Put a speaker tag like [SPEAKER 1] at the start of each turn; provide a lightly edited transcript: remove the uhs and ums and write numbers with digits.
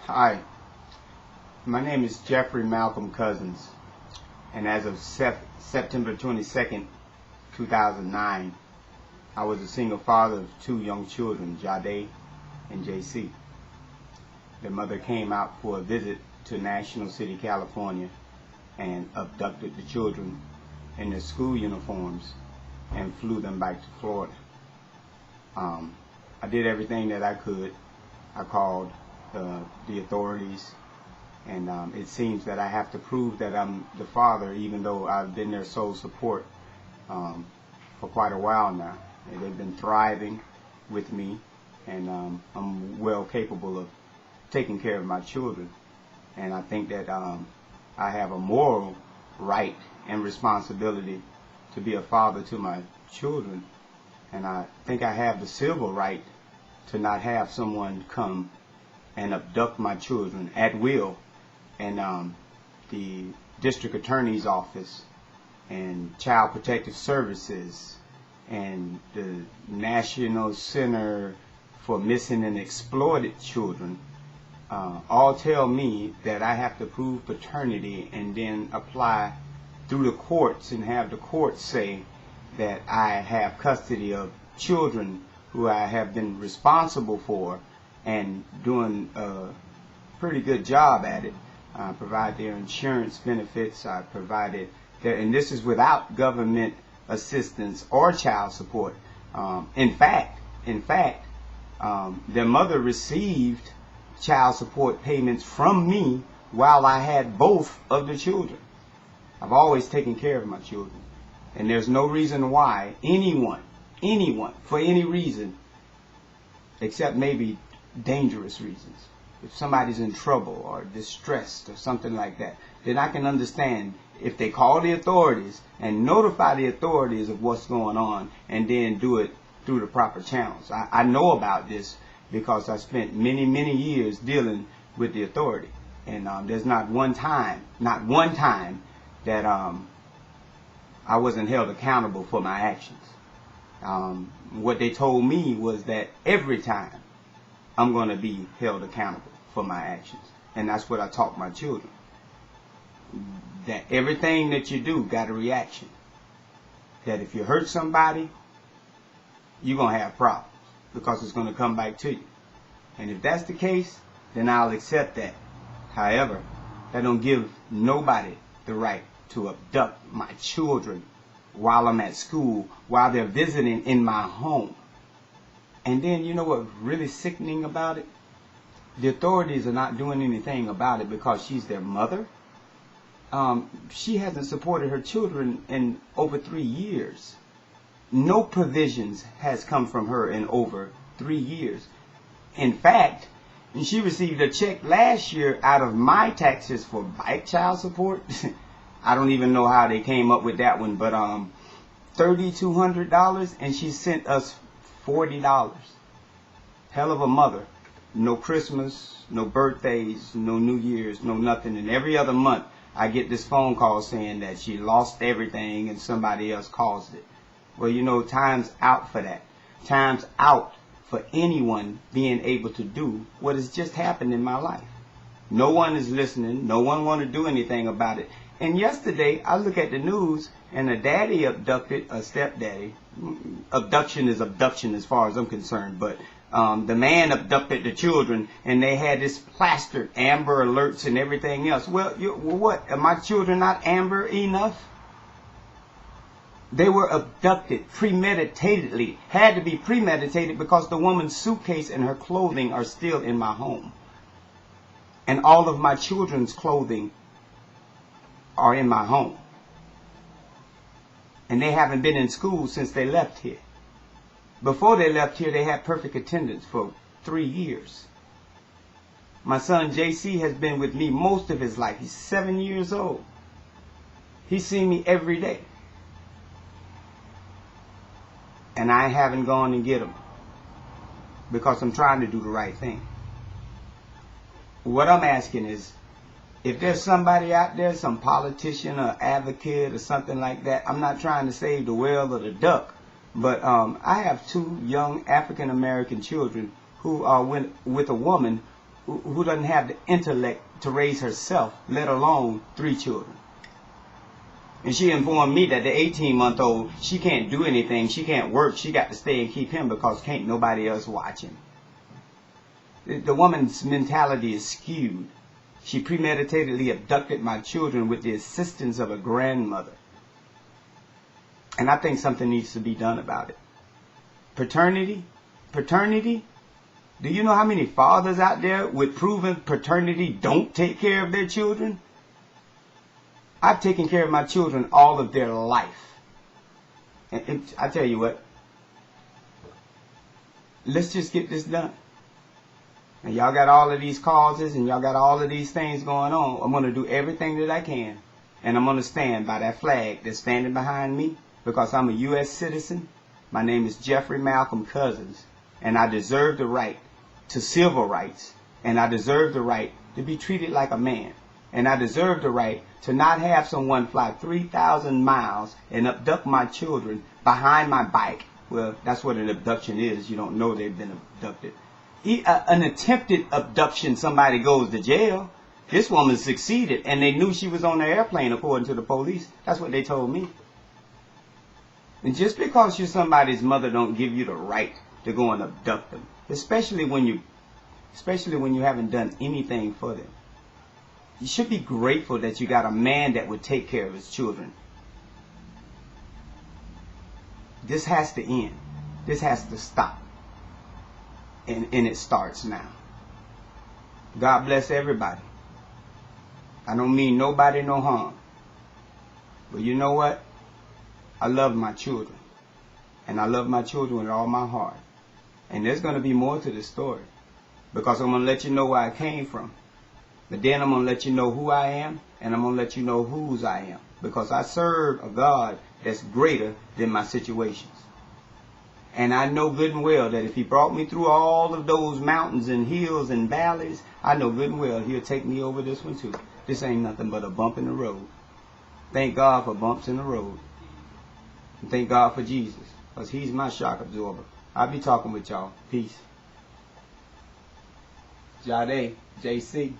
[SPEAKER 1] Hi, my name is Jeffrey Malcolm Cousins, and as of September 22nd, 2009, I was a single father of two young children, Jade and JC. Their mother came out for a visit to National City, California, and abducted the children in their school uniforms and flew them back to Florida. I did everything that I could. I called the authorities, and it seems that I have to prove that I'm the father, even though I've been their sole support for quite a while now. And they've been thriving with me, and I'm well capable of taking care of my children. And I think that I have a moral right and responsibility to be a father to my children, and I think I have the civil right to not have someone come and abduct my children at will. And the district attorney's office and Child Protective Services and the National Center for Missing and Exploited Children all tell me that I have to prove paternity and then apply through the courts and have the courts say that I have custody of children who I have been responsible for and doing a pretty good job at it. I provide their insurance benefits. I provided their, and this is without government assistance or child support. In fact, their mother received child support payments from me while I had both of the children. I've always taken care of my children, and there's no reason why anyone, for any reason, except maybe dangerous reasons. If somebody's in trouble or distressed or something like that, then I can understand if they call the authorities and notify the authorities of what's going on and then do it through the proper channels. I know about this because I spent many years dealing with the authority, and there's not one time that I wasn't held accountable for my actions. What they told me was that every time I'm going to be held accountable for my actions. And that's what I taught my children. That everything that you do got a reaction. That if you hurt somebody, you're going to have problems because it's going to come back to you. And if that's the case, then I'll accept that. However, that don't give nobody the right to abduct my children while I'm at school, while they're visiting in my home. And then, you know what's really sickening about it? The authorities are not doing anything about it because she's their mother. She hasn't supported her children in over 3 years. No provisions has come from her in over 3 years. In fact, she received a check last year out of my taxes for bike child support. I don't even know how they came up with that one, but $3,200, and she sent us $40. Hell of a mother. No Christmas, no birthdays, no New Year's, no nothing. And every other month I get this phone call saying that she lost everything and somebody else caused it. Well, you know, time's out for that. Time's out for anyone being able to do what has just happened in my life. No one is listening. No one want to do anything about it. And yesterday I look at the news and a daddy abducted a stepdaddy. Abduction is abduction as far as I'm concerned, but the man abducted the children, and they had this plastered Amber Alerts and everything else. Well, what? Are my children not Amber enough? They were abducted premeditatedly. Had to be premeditated because the woman's suitcase and her clothing are still in my home. And all of my children's clothing are in my home. And they haven't been in school since they left here. Before they left here, they had perfect attendance for 3 years. My son JC has been with me most of his life. He's 7 years old. He's seen me every day. And I haven't gone and get him because I'm trying to do the right thing. What I'm asking is, if there's somebody out there, some politician or advocate or something like that, I'm not trying to save the whale or the duck, but I have two young African American children who are with a woman who doesn't have the intellect to raise herself, let alone 3 children. And she informed me that the 18-month-old, she can't do anything, she can't work, she got to stay and keep him because can't nobody else watch him. The woman's mentality is skewed. She premeditatedly abducted my children with the assistance of a grandmother. And I think something needs to be done about it. Paternity? Do you know how many fathers out there with proven paternity don't take care of their children? I've taken care of my children all of their life. And I tell you what, let's just get this done. And y'all got all of these causes and y'all got all of these things going on. I'm going to do everything that I can. And I'm going to stand by that flag that's standing behind me because I'm a U.S. citizen. My name is Jeffrey Malcolm Cousins. And I deserve the right to civil rights. And I deserve the right to be treated like a man. And I deserve the right to not have someone fly 3,000 miles and abduct my children behind my bike. Well, that's what an abduction is. You don't know they've been abducted. An attempted abduction, somebody goes to jail. This woman succeeded, and they knew she was on the airplane, according to the police. That's what they told me. And just because you're somebody's mother don't give you the right to go and abduct them, especially when you haven't done anything for them. You should be grateful that you got a man that would take care of his children. This has to end. This has to stop. And it starts now. God bless everybody. I don't mean nobody no harm. But you know what? I love my children. And I love my children with all my heart. And there's going to be more to this story. Because I'm going to let you know where I came from. But then I'm going to let you know who I am. And I'm going to let you know whose I am. Because I serve a God that's greater than my situations. And I know good and well that if he brought me through all of those mountains and hills and valleys, I know good and well he'll take me over this one too. This ain't nothing but a bump in the road. Thank God for bumps in the road. And thank God for Jesus, because he's my shock absorber. I'll be talking with y'all. Peace. Jade, JC.